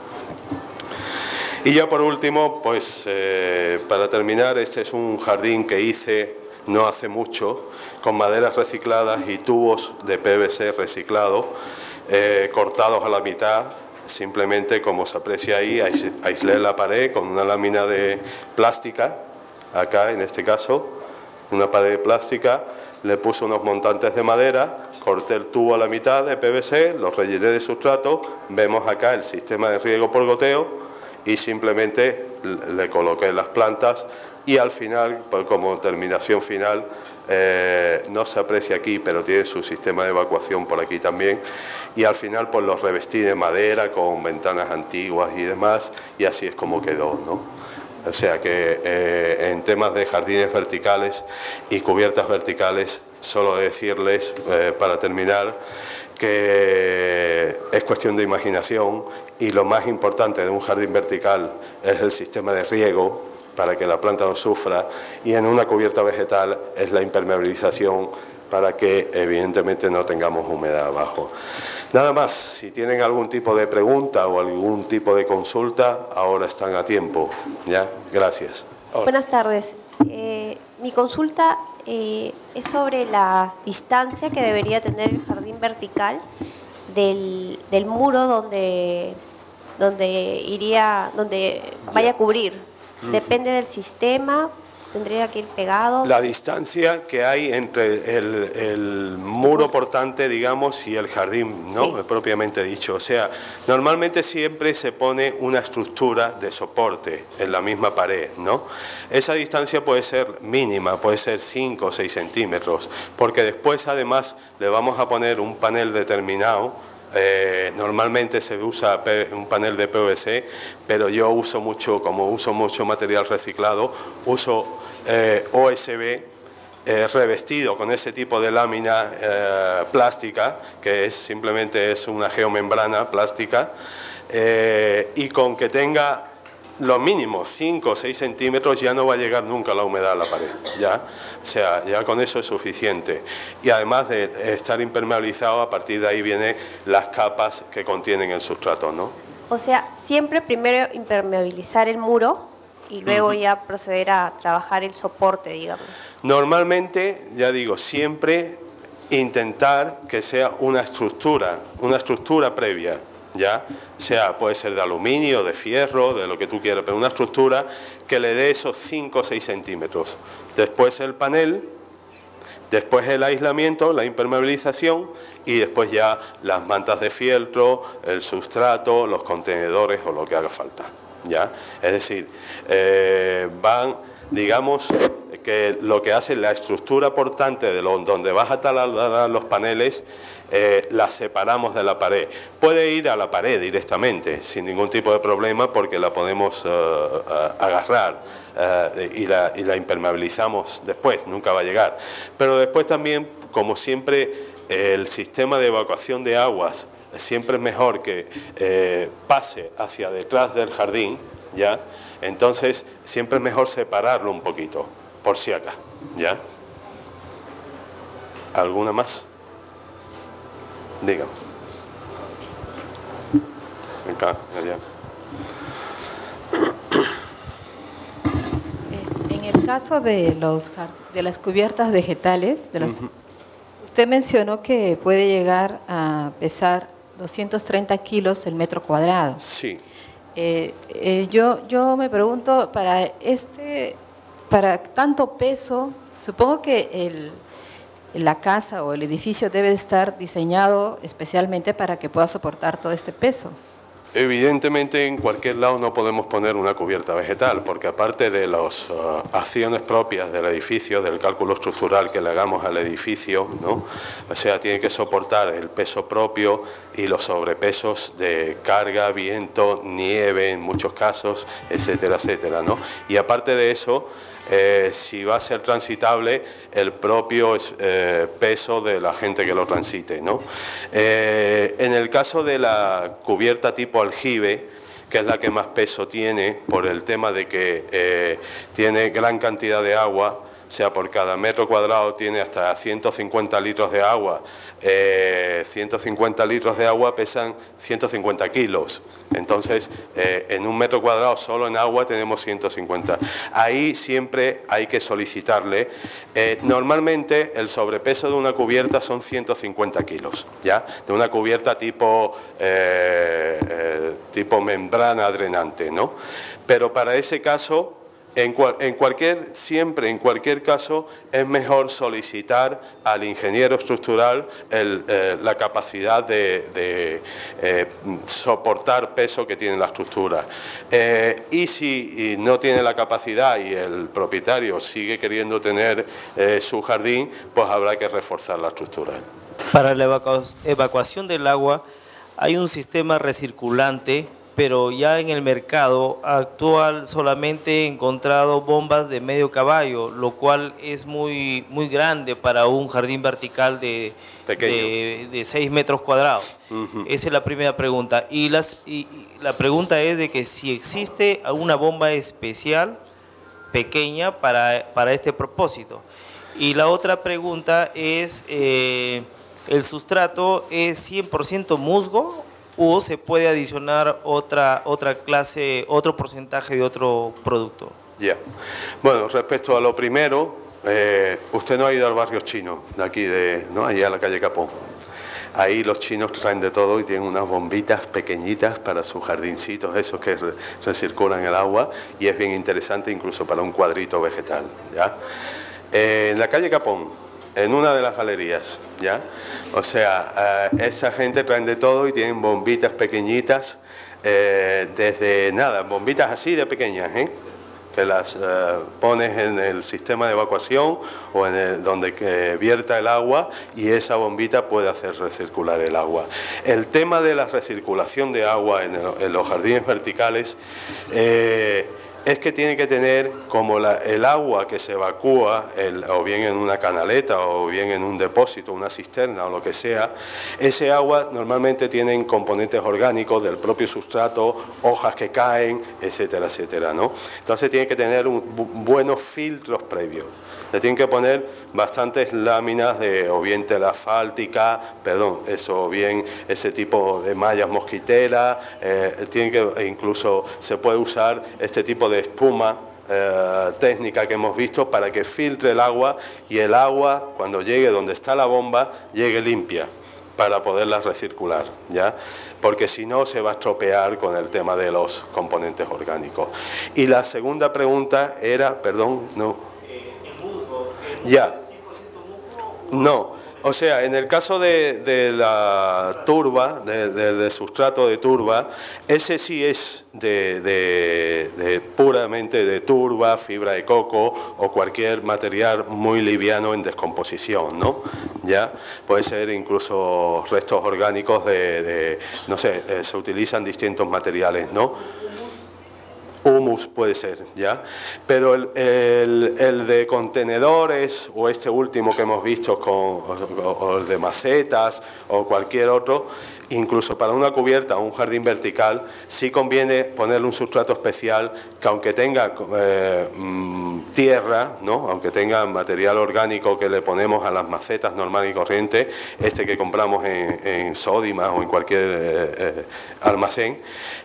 Y ya por último, pues para terminar, este es un jardín que hice no hace mucho, con maderas recicladas y tubos de PVC reciclado, cortados a la mitad. Simplemente, como se aprecia ahí, aislé la pared con una lámina de plástica, acá en este caso, una pared de plástica, le puse unos montantes de madera, corté el tubo a la mitad de PVC, lo rellené de sustrato, vemos acá el sistema de riego por goteo y simplemente le coloqué las plantas y al final, pues como terminación final, no se aprecia aquí, pero tiene su sistema de evacuación por aquí también, y al final pues los revestí de madera con ventanas antiguas y demás, y así es como quedó, ¿no? O sea que en temas de jardines verticales y cubiertas verticales, solo decirles, para terminar, que es cuestión de imaginación y lo más importante de un jardín vertical es el sistema de riego para que la planta no sufra, y en una cubierta vegetal es la impermeabilización para que evidentemente no tengamos humedad abajo. Nada más, si tienen algún tipo de pregunta o algún tipo de consulta, ahora están a tiempo. ¿Ya? Gracias. Buenas tardes. Mi consulta es sobre la distancia que debería tener el jardín vertical del muro donde vaya a cubrir. Depende del sistema, tendría que ir pegado. La distancia que hay entre el muro portante, digamos, y el jardín, ¿no? Sí. Propiamente dicho. O sea, normalmente siempre se pone una estructura de soporte en la misma pared, ¿no? Esa distancia puede ser mínima, puede ser 5 o 6 centímetros, porque después además le vamos a poner un panel determinado. Normalmente se usa un panel de PVC, pero yo uso mucho, como uso mucho material reciclado, uso OSB revestido con ese tipo de lámina plástica, que simplemente es una geomembrana plástica, y con que tenga lo mínimo 5 o 6 centímetros ya no va a llegar nunca la humedad a la pared, ¿ya? O sea, ya con eso es suficiente. Y además de estar impermeabilizado, a partir de ahí vienen las capas que contienen el sustrato, ¿no? O sea, siempre primero impermeabilizar el muro y luego ya proceder a trabajar el soporte, digamos. Normalmente, ya digo, siempre intentar que sea una estructura previa, ¿ya? O sea, puede ser de aluminio, de fierro, de lo que tú quieras, pero una estructura que le dé esos 5 o 6 centímetros. Después el panel, después el aislamiento, la impermeabilización y después ya las mantas de fieltro, el sustrato, los contenedores o lo que haga falta, ¿ya? Es decir, digamos que lo que hace la estructura portante de donde vas a talar los paneles, la separamos de la pared. Puede ir a la pared directamente, sin ningún tipo de problema, porque la podemos agarrar y la impermeabilizamos después, nunca va a llegar. Pero después también, como siempre, el sistema de evacuación de aguas siempre es mejor que pase hacia detrás del jardín, ¿ya? Entonces, siempre es mejor separarlo un poquito, por si acá, ¿ya? ¿Alguna más? Dígame. Acá, allá. En el caso de las cubiertas vegetales, usted mencionó que puede llegar a pesar 230 kilos el metro cuadrado. Sí. Yo me pregunto, para tanto peso, supongo que la casa o el edificio debe estar diseñado especialmente para que pueda soportar todo este peso. Evidentemente en cualquier lado no podemos poner una cubierta vegetal, porque aparte de las acciones propias del edificio, del cálculo estructural que le hagamos al edificio, ¿no? O sea, tiene que soportar el peso propio y los sobrepesos de carga, viento, nieve en muchos casos, etcétera, etcétera, ¿no? Y aparte de eso, si va a ser transitable, el propio peso de la gente que lo transite, ¿no? En el caso de la cubierta tipo aljibe, que es la que más peso tiene por el tema de que tiene gran cantidad de agua, o sea, por cada metro cuadrado tiene hasta 150 litros de agua. 150 litros de agua pesan 150 kilos. Entonces, en un metro cuadrado solo en agua tenemos 150. Ahí siempre hay que solicitarle. Normalmente el sobrepeso de una cubierta son 150 kilos, ¿ya? De una cubierta tipo membrana drenante, ¿no? Pero para ese caso, en cualquier caso, es mejor solicitar al ingeniero estructural la capacidad de soportar peso que tiene la estructura. Y si no tiene la capacidad y el propietario sigue queriendo tener su jardín, pues habrá que reforzar la estructura. Para la evacuación del agua hay un sistema recirculante, pero ya en el mercado actual solamente he encontrado bombas de medio caballo, lo cual es muy grande para un jardín vertical de 6 metros cuadrados. Esa es la primera pregunta. Y la pregunta es de que si existe alguna bomba especial pequeña para este propósito. Y la otra pregunta es, ¿el sustrato es 100% musgo o se puede adicionar otra clase, otro porcentaje de otro producto? Ya. Bueno, respecto a lo primero, usted no ha ido al barrio chino de aquí, ¿no? Allá a la calle Capón. Ahí los chinos traen de todo y tienen unas bombitas pequeñitas para sus jardincitos, esos que recirculan el agua, y es bien interesante incluso para un cuadrito vegetal, ¿ya? En la calle Capón, en una de las galerías, ¿ya? O sea, esa gente traen de todo y tienen bombitas pequeñitas, desde nada, bombitas así de pequeñas, que las pones en el sistema de evacuación o en donde vierta el agua, y esa bombita puede hacer recircular el agua. El tema de la recirculación de agua en los jardines verticales es que tiene que tener como el agua que se evacúa, o bien en una canaleta o bien en un depósito, una cisterna o lo que sea, ese agua normalmente tiene componentes orgánicos del propio sustrato, hojas que caen, etcétera, etcétera, ¿no? Entonces tiene que tener buenos filtros previos. Le tienen que poner bastantes láminas o bien tela asfáltica, o bien ese tipo de mallas mosquiteras, incluso se puede usar este tipo de espuma técnica que hemos visto para que filtre el agua, y el agua cuando llegue donde está la bomba llegue limpia para poderla recircular, ¿ya? Porque si no se va a estropear con el tema de los componentes orgánicos. Y la segunda pregunta era, ya. No, o sea, en el caso de la turba, del sustrato de turba, ese sí es puramente de turba, fibra de coco o cualquier material muy liviano en descomposición, ¿no? Ya, puede ser incluso restos orgánicos no sé, se utilizan distintos materiales, ¿no? Humus puede ser, ¿ya? Pero el de contenedores, o este último que hemos visto, o el de macetas, o cualquier otro, incluso para una cubierta o un jardín vertical, sí conviene ponerle un sustrato especial que, aunque tenga tierra, ¿no? Aunque tenga material orgánico que le ponemos a las macetas normal y corriente, este que compramos en Sodimac o en cualquier almacén,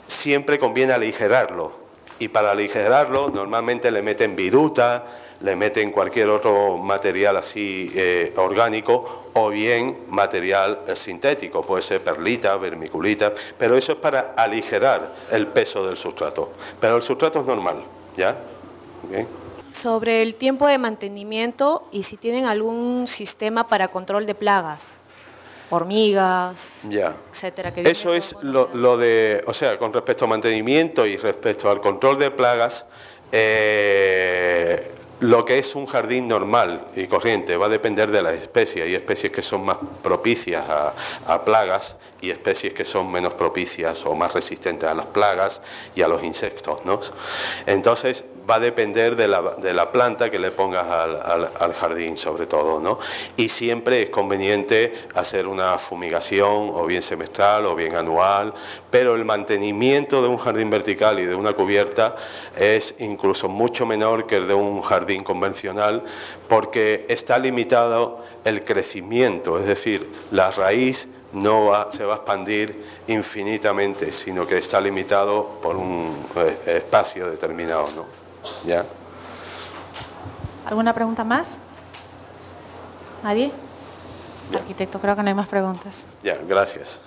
siempre conviene aligerarlo. Y para aligerarlo normalmente le meten viruta, le meten cualquier otro material así orgánico, o bien material sintético, puede ser perlita, vermiculita, pero eso es para aligerar el peso del sustrato. Pero el sustrato es normal, ¿ya? ¿Okay? Sobre el tiempo de mantenimiento y si tienen algún sistema para control de plagas. Hormigas, etcétera. Eso es lo de, o sea, con respecto a mantenimiento y respecto al control de plagas, lo que es un jardín normal y corriente va a depender de la especie. Hay especies que son más propicias a plagas y especies que son menos propicias o más resistentes a las plagas y a los insectos, ¿no? Entonces, va a depender de la planta que le pongas al jardín, sobre todo, ¿no? Y siempre es conveniente hacer una fumigación, o bien semestral o bien anual, pero el mantenimiento de un jardín vertical y de una cubierta es incluso mucho menor que el de un jardín convencional, porque está limitado el crecimiento, es decir, la raíz no se va a expandir infinitamente, sino que está limitado por un espacio determinado, ¿no? ¿Ya? ¿Alguna pregunta más? ¿Nadie? Arquitecto, creo que no hay más preguntas. Ya, gracias.